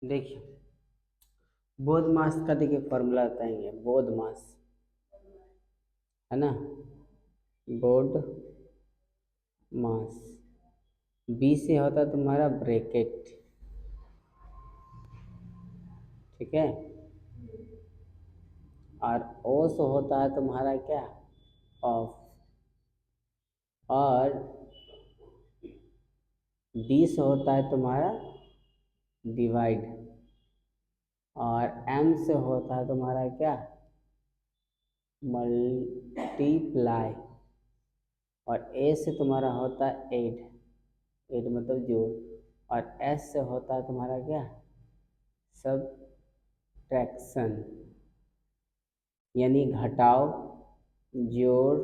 देखिए बोध मास का देखिए फॉर्मूला बताएंगे, बोध मास है ना, बोध मास। बी से होता है तुम्हारा ब्रैकेट, ठीक है, और ओ से होता है तुम्हारा क्या, ऑफ, और डी से होता है तुम्हारा डिवाइड, और एम से होता है तुम्हारा क्या, मल्टीप्लाई, और ए से तुम्हारा होता है एड, एड मतलब जोड़, और एस से होता है तुम्हारा क्या, सब्ट्रैक्शन, यानी घटाओ, जोड़,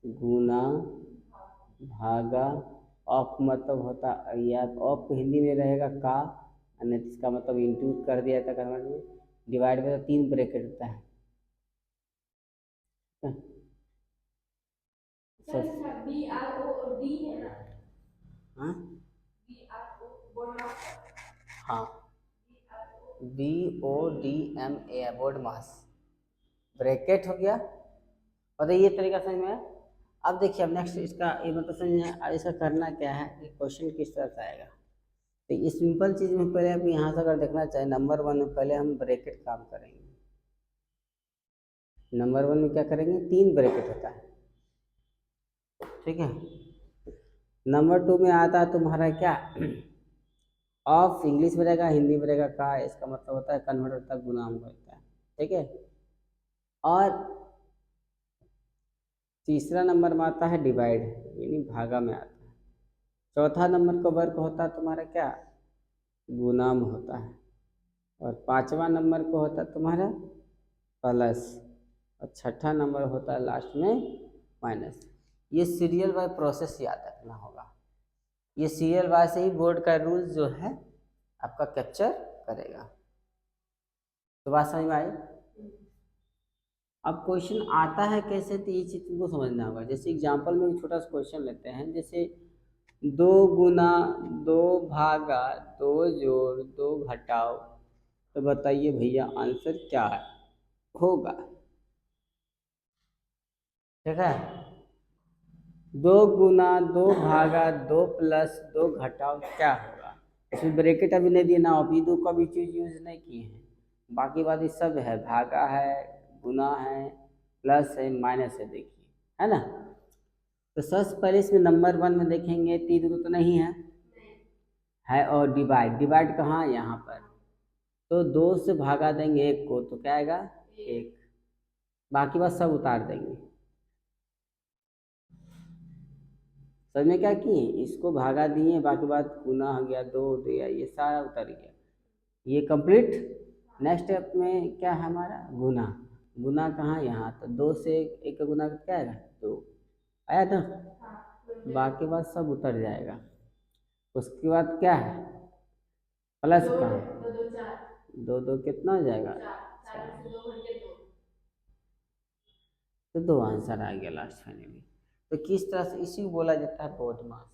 गुना, भागा। ऑफ मतलब होता या ऑफ हिंदी में रहेगा का, अन्य इसका मतलब इंटू कर दिया था कन्वर्ट में। डिवाइड में तो 3 ब्रैकेट होता है। बी आर ओ और डी है ना, हाँ बी आर ओ, हाँ B O D M A BODMAS, bracket हो गया। और ये तरीका समझ में आया। अब देखिए, अब नेक्स्ट इसका ये मतलब समझ में आया, इसका करना क्या है, क्वेश्चन किस तरह से आएगा। तो ये सिंपल चीज में पहले आप यहाँ से अगर देखना चाहे, नंबर 1 में पहले हम ब्रैकेट काम करेंगे। नंबर 1 में क्या करेंगे, 3 ब्रैकेट होता है, ठीक है। नंबर 2 में आता है तुम्हारा क्या, ऑफ, इंग्लिश में रहेगा, हिंदी में रहेगा का, इसका मतलब होता है कन्वर्ट होता है, गुना होता है, ठीक है। और तीसरा नंबर में आता है डिवाइड, यानी भागा में आता है। चौथा नंबर का वर्क होता है तुम्हारा क्या, गुना में होता है। और पांचवा नंबर को होता है तुम्हारा प्लस, और छठा नंबर होता है लास्ट में माइनस। ये सीरियल बाय प्रोसेस याद रखना होगा, ये सीरियल बाय से ही बोर्ड का रूल जो है आपका कैप्चर करेगा। तो बात समझ में आई। अब क्वेश्चन आता है कैसे, तो ये चीज तुमको समझना होगा। जैसे एग्जांपल में एक छोटा सा क्वेश्चन लेते हैं, जैसे 2 गुना 2 भागा 2 जोड़ 2 घटाओ, तो बताइए भैया आंसर क्या है होगा, ठीक है। 2 गुना 2 भागा 2 प्लस 2 घटाओ क्या होगा। इसमें ब्रैकेट अभी नहीं दिया ना, अभी दो का भी चीज यूज नहीं किए हैं, बाकी बात ये सब है, भागा है, गुना है, प्लस है, माइनस है, देखिए है ना। तो सबसे पहले इसमें नंबर 1 में देखेंगे, 3 तो नहीं है, और डिवाइड, डिवाइड कहाँ, यहाँ पर। तो 2 से भागा देंगे 1 को, तो क्या आएगा 1, बाकी बात सब उतार देंगे। समझ में क्या किए, इसको भागा दिए, बाकी बात गुना हो गया, 2 दिया, ये सारा उतर गया, ये कंप्लीट। नेक्स्ट स्टेप में क्या है हमारा, गुना, गुना कहाँ, यहाँ। तो 2 से 1 का गुना क्या आएगा 2, आया था, बाकी बात सब उतर जाएगा। उसके बाद क्या है, प्लस कहाँ, 2 2 कितना हो जाएगा 4, तो 2 आंसर आ गया लास्ट फाइनली। तो किस तरह से इसी को बोला जाता है बोर्ड मास,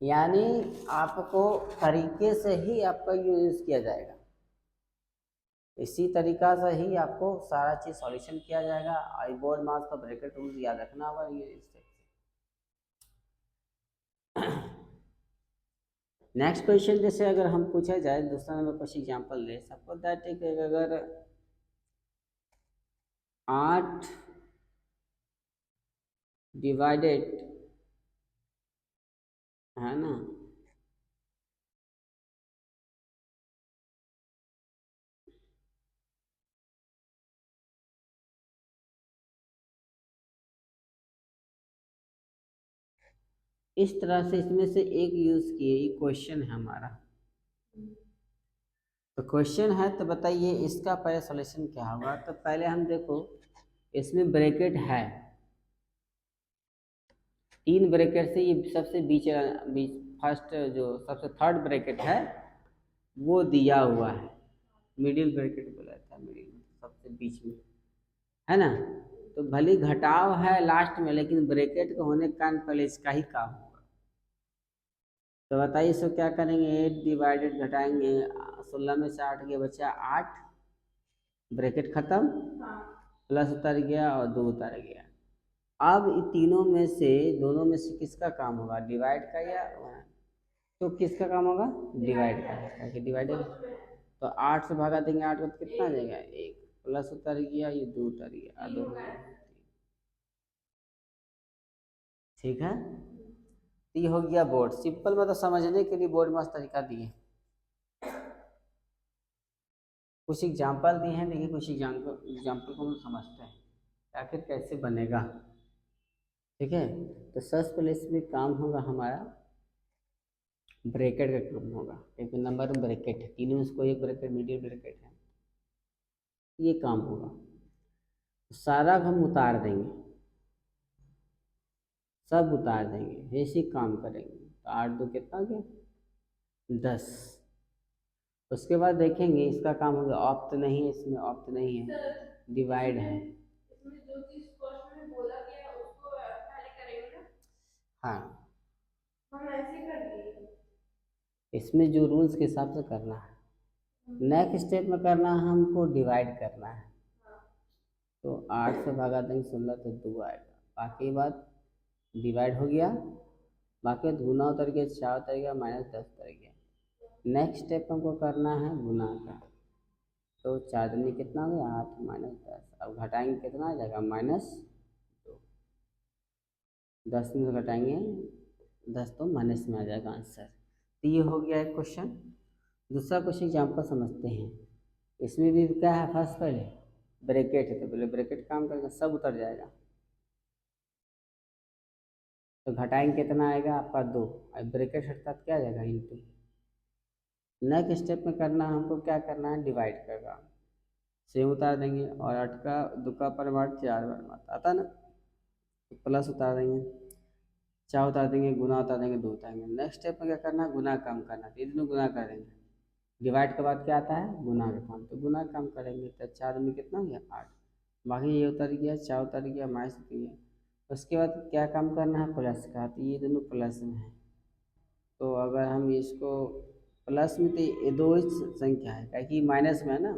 यानी आपको तरीके से ही आपका यूज किया जाएगा, इसी तरीका से ही आपको सारा चीज सॉल्यूशन किया जाएगा। आई बोर्ड मास का ब्रैकेट रूल याद रखना होगा ये इससे। नेक्स्ट क्वेश्चन, जैसे अगर हम पूछा जाए दूसरा नंबर कुछ एग्जांपल ले, सपोज दैट अगर 8 डिवाइडेड, है ना, इस तरह से इसमें से एक यूज किए, ये क्वेश्चन है हमारा। तो क्वेश्चन है, तो बताइए इसका पहले सॉल्यूशन क्या होगा। तो पहले हम देखो, इसमें ब्रैकेट है, 3 ब्रैकेट से ये सबसे बीच बीच फर्स्ट जो सबसे थर्ड ब्रैकेट है वो दिया हुआ है, मिडिल ब्रैकेट बोला जाता है, मिडिल सबसे बीच में, है ना। तो भले घटाव है लास्ट में, लेकिन ब्रैकेट के होने के कारण पहले इसका ही काम होगा, तो बताइए इसको क्या करेंगे, 8 डिवाइडेड घटाएंगे, 16 में से 8 गया, बचा 8, ब्रैकेट खत्म, प्लस उतर गया और 2 उतर गया। अब इन तीनों में से दोनों में से किसका काम होगा, डिवाइड का या तो किसका काम होगा, डिवाइड का, ताकि डिवाइडेड। तो 8 से भागा देंगे, 8 को तो कितना आ जाएगा, 1, प्लस उतर गया, ये 2 उतर गया, 2 ठीक है। तो ये हो गया बोर्ड, सिंपल मतलब समझने के लिए बोर्ड मस्त तरीका दिए। कुछ एग्जाम्पल दिए हैं, देखिए कुछ एग्जाम्पल को हम समझते हैं आखिर कैसे बनेगा, ठीक है। तो सबसे पहले इसमें काम होगा हमारा ब्रैकेट का काम होगा, एक नंबर ब्रैकेट है, तीनों इसको एक ब्रैकेट मिडिल ब्रैकेट है, ये काम होगा। तो सारा हम उतार देंगे, सब उतार देंगे, ऐसे काम करेंगे। तो 8 2 कितना गया, 10। उसके बाद देखेंगे इसका काम होगा, ऑप्ट नहीं है, इसमें ऑप्ट नहीं है, डिवाइड है। इसमें जो चीज क्वेश्चन में बोला गया है उसको पहले करेंगे ना, हाँ हम ऐसे कर दिए, इसमें जो रूल्स के हिसाब से करना है। नेक्स्ट स्टेप में करना है हमको डिवाइड करना है। तो 8 से भागा देंगे 16 तो 2 आएगा, बाकी बात डिवाइड हो गया, बाकी गुना उतर गया, 4 उतर गया, -10 उतर गया। नेक्स्ट स्टेप हमको करना है गुना का। तो 4 दूनी कितना हो गया, 8 -10, अब घटाएंगे कितना आ जाएगा, -2, 10 में से घटाएंगे 10 तो माइनस में आ जाएगा आंसर। तो ये हो गया एक क्वेश्चन। दूसरा क्वेश्चन एग्जाम्पल समझते हैं। इसमें भी क्या है, फर्स्ट पहले ब्रैकेट है, तो पहले ब्रैकेट काम करेंगे, सब उतर जाएगा। तो घटाएंगे कितना आएगा आपका 2, अब ब्रैकेट हटता क्या आ जाएगा, इंटू। नेक्स्ट स्टेप में करना हमको क्या करना है, डिवाइड का काम, सेम उतार देंगे, और 8 का 2 का परिमाण 4 बार आता ना, तो प्लस उतार देंगे, 4 उतार देंगे, गुना उतार देंगे, 2 उतारेंगे। नेक्स्ट स्टेप में क्या करना है, गुना काम करना, तो दोनों गुना कर देंगे। डिवाइड के बाद क्या आता है, गुना का काम, तो गुना काम करेंगे। तो 4 में कितना हो गया, 8, बाकी ये उतर गया, 4 उतर गया, माइनस उतर गया। उसके बाद क्या काम करना है, प्लस का, तो ये दोनों प्लस में है। तो अगर हम इसको प्लस में, तो ये दो ही संख्या है, क्योंकि माइनस में है ना,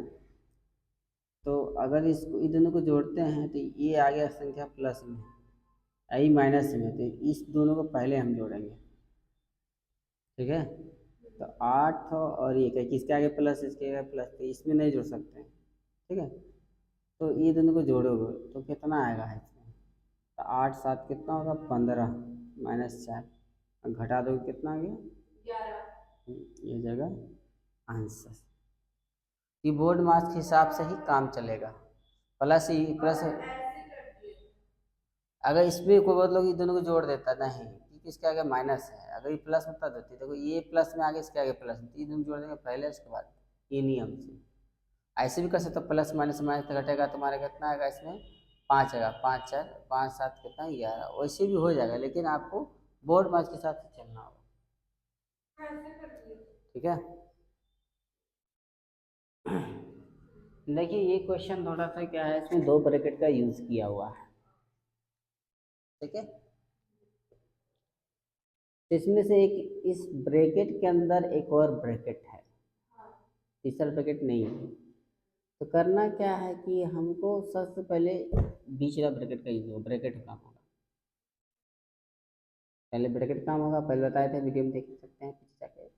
तो अगर इसको इन दोनों को जोड़ते हैं तो ये आ गया संख्या प्लस में, आई माइनस में, तो इस दोनों को पहले हम जोड़ेंगे, ठीक है। तो 8 और ये क्या, किसके आगे प्लस, इसके आगे प्लस, तो इसमें नहीं जोड़ सकते हैं, ठीक है। तो ये दोनों को जोड़ोगे तो कितना आएगा इसमें, तो 8 7 कितना होगा, 15 -4, घटा दोगे कितना आ गया, 11, ये जगह आंसर। ये बोर्ड मार्क्स के हिसाब से ही काम चलेगा, प्लस ही प्लस। अगर इसमें कोई बहुत लोग ये दोनों को जोड़ देता नहीं, क्योंकि इसके आगे माइनस है, अगर ये प्लस होता देती, देखो ये प्लस में आगे, इसके आगे प्लस, ये दोनों जोड़ देंगे पहले, उसके बाद ये नियम से। ऐसे भी कर सकते हो, प्लस माइनस माइनस घटेगा, तुम्हारा कितना आएगा इसमें, 5 आएगा, 5 4 5 7 कितना, 11, वैसे भी हो जाएगा, लेकिन आपको बोर्ड मार्क्स के हिसाब से चलना होगा, ठीक है। देखिए ये क्वेश्चन थोड़ा सा क्या है, इसमें 2 ब्रैकेट का यूज किया हुआ है, ठीक है। इसमें से एक, इस ब्रैकेट के अंदर एक और ब्रैकेट है, तीसरा ब्रैकेट नहीं है। तो करना क्या है कि हमको सबसे पहले बीच वाला ब्रैकेट का यूज होगा, ब्रैकेट काम होगा, पहले ब्रैकेट काम होगा, पहले बताए थे, वीडियो में देख सकते हैं पीछे जाके।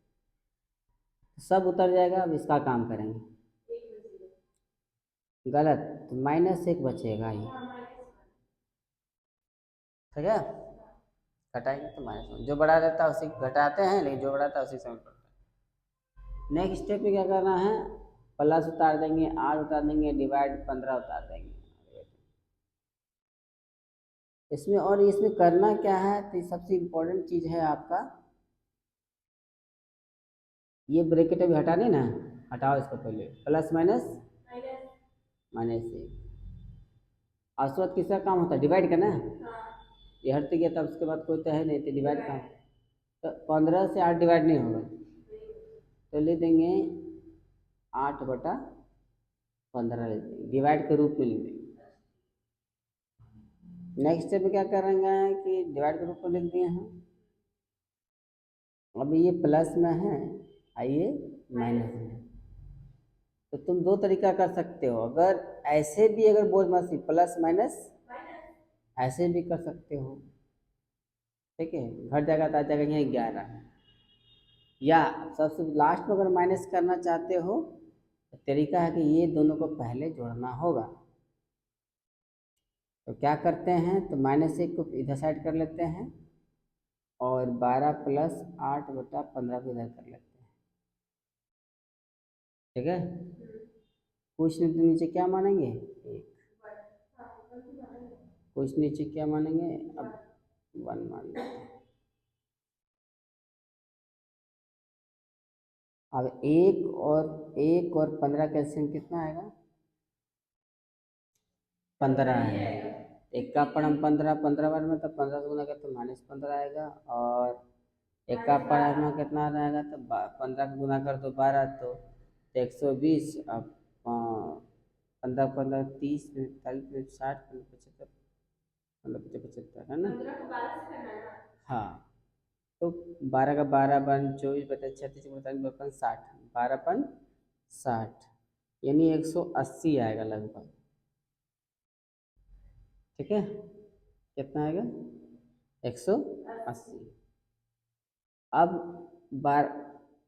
सब उतर जाएगा, अब इसका काम करेंगे, गलत, तो -1 बचेगा ये, ठीक है। घटाएंगे तो माइनस, जो बड़ा रहता है उसी घटाते हैं, लेकिन जो बड़ा रहता है उसी समय पड़ता है। नेक्स्ट स्टेप में क्या करना है, प्लस उतार देंगे, 8 उतार देंगे, डिवाइड 15 उतार देंगे। इसमें और इसमें करना क्या है, तो सबसे इम्पोर्टेंट चीज़ है आपका, ये ब्रैकेट अभी हटाने ना, हटाओ इसको पहले, प्लस माइनस -1, और उसके बाद किसका काम होता है, डिवाइड करना, ये हट गया, तब उसके बाद कोई तो है नहीं, तो डिवाइड का, तो 15 से 8 डिवाइड नहीं होगा, तो ले देंगे 8/15 ले देंगे, डिवाइड के रूप में लिख देंगे। नेक्स्ट स्टेप में क्या करेंगे कि डिवाइड के रूप में लिख दिए हैं, अब ये प्लस में है और ये माइनस में, तो तुम दो तरीका कर सकते हो। अगर ऐसे भी अगर बोझ प्लस माइनस ऐसे भी कर सकते हो, ठीक है, घट जाएगा तो आ जाएगा यहाँ 11। या सबसे लास्ट में अगर माइनस करना चाहते हो तो तरीका है कि ये दोनों को पहले जोड़ना होगा। तो क्या करते हैं, तो -1 को इधर साइड कर लेते हैं और 12 + 8/15 को इधर कर लेते हैं, ठीक है। कुछ नहीं तो नीचे क्या मानेंगे, 1। कुछ नीचे क्या मानेंगे, अब 1 मान लेते हैं। अब 1 और 15 का एलसीएम कितना आएगा, 15 है। एक का पढ़म 15 15 बार में, तो 15 से गुना करते -15 आएगा। और एक का पढ़ा में कितना रहेगा, तो 15 का गुना कर दो 12 तो 120। अब 15 15 30 40 60 75 75 है ना। हाँ, तो 12 का 12 बन 24 बटे 36 45 बन 60, 12 पन 60, यानी 180 आएगा लगभग, ठीक है। कितना आएगा, 180। अब बार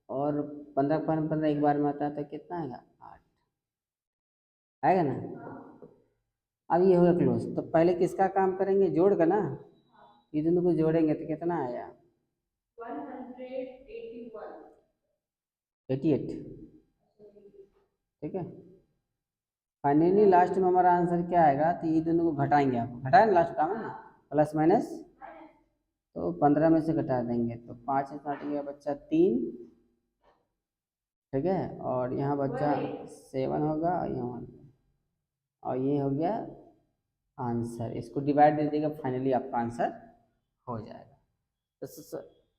और 15 15 एक बार में आता है तो कितना आएगा, 8 आएगा ना। अब ये होगा क्लोज, तो पहले किसका काम करेंगे, जोड़ का ना। ये दोनों को जोड़ेंगे तो कितना आया, 88, ठीक है। फाइनली लास्ट में हमारा आंसर क्या आएगा, तो ये दोनों को घटाएंगे, आप घटाए ना लास्ट का में प्लस माइनस, तो 15 में से घटा देंगे तो 5 से घटेगा बच्चा 3, ठीक है। और यहाँ बच्चा 7 होगा और यहाँ 1, और ये हो गया आंसर। इसको डिवाइड दे देगा, फाइनली आपका आंसर हो जाएगा।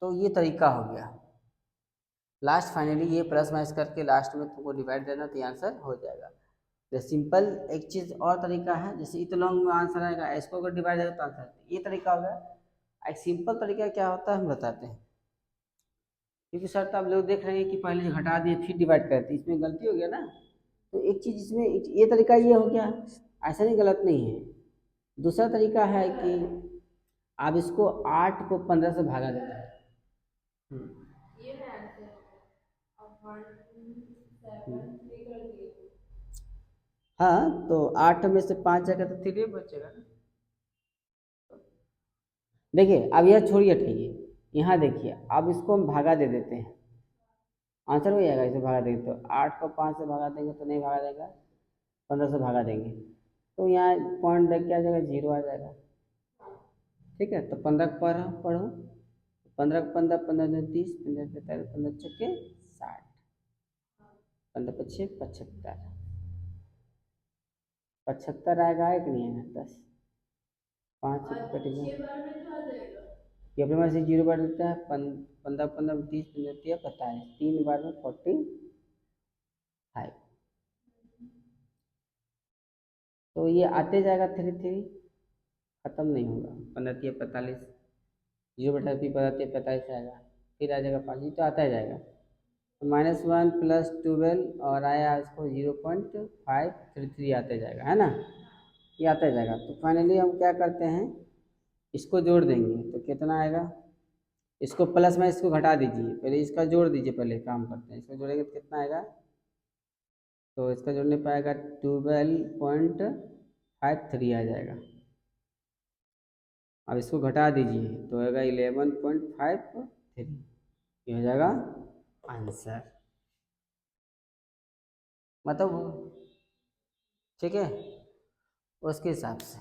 तो ये तरीका हो गया। लास्ट फाइनली ये प्लस माइनस करके लास्ट में तुमको डिवाइड देना तो ये आंसर हो जाएगा। तो सिंपल एक चीज़ और तरीका है, जैसे इतना लॉन्ग में आंसर आएगा, इसको अगर डिवाइड देगा तो आंसर, ये तरीका हो गया। एक सिंपल तरीका क्या होता है हम बताते हैं, क्योंकि सर तो आप लोग देख रहे हैं कि पहले घटा दिए फिर डिवाइड करते, इसमें गलती हो गया ना। तो एक चीज़ इसमें ये तरीका ये हो गया, ऐसा नहीं, गलत नहीं है। दूसरा तरीका है कि आप इसको 8 को 15 से भागा देना है। हाँ, तो 8 में से 5 जाएगा तो 3 बचेगा ना। देखिए अब यह छोड़िए, हटिए, यहाँ देखिए, अब इसको हम भागा दे देते हैं, आंसर हो जाएगा। इसे भागा देंगे तो 8 को 5 से भागा देंगे तो नहीं भागा देगा, 15 से भागा देंगे तो यहाँ पॉइंट देख के आ जाएगा, 0 आ जाएगा, ठीक है। तो 15 पढ़ो पढ़ो, 15 15 15 दूनी 30, 15 45, 15 छक्के 60, 15 पच्छे 75, 75 आएगा, एक नहीं है 10, 5 कट गया। ये अपने पास 0 बार देता है, 15 15 30 15 30 45, 3 बार में 45। तो ये आते जाएगा 3 3, खत्म नहीं होगा, 15 3 45, 0/3 आएगा, फिर आ जाएगा 5, ये तो आता ही जाएगा। तो -1 + 12 और आया इसको 0.533 आते जाएगा, है ना, ये आता जाएगा। तो फाइनली हम क्या करते हैं, इसको जोड़ देंगे तो कितना आएगा, इसको प्लस में इसको घटा दीजिए, पहले इसका जोड़ दीजिए, पहले काम करते हैं, इसको जोड़ेंगे तो कितना आएगा, तो इसका जोड़ने पर आएगा 12.53 आ जाएगा। अब इसको घटा दीजिए तो आएगा 11.53, ये हो जाएगा आंसर, मतलब ठीक है, उसके हिसाब से।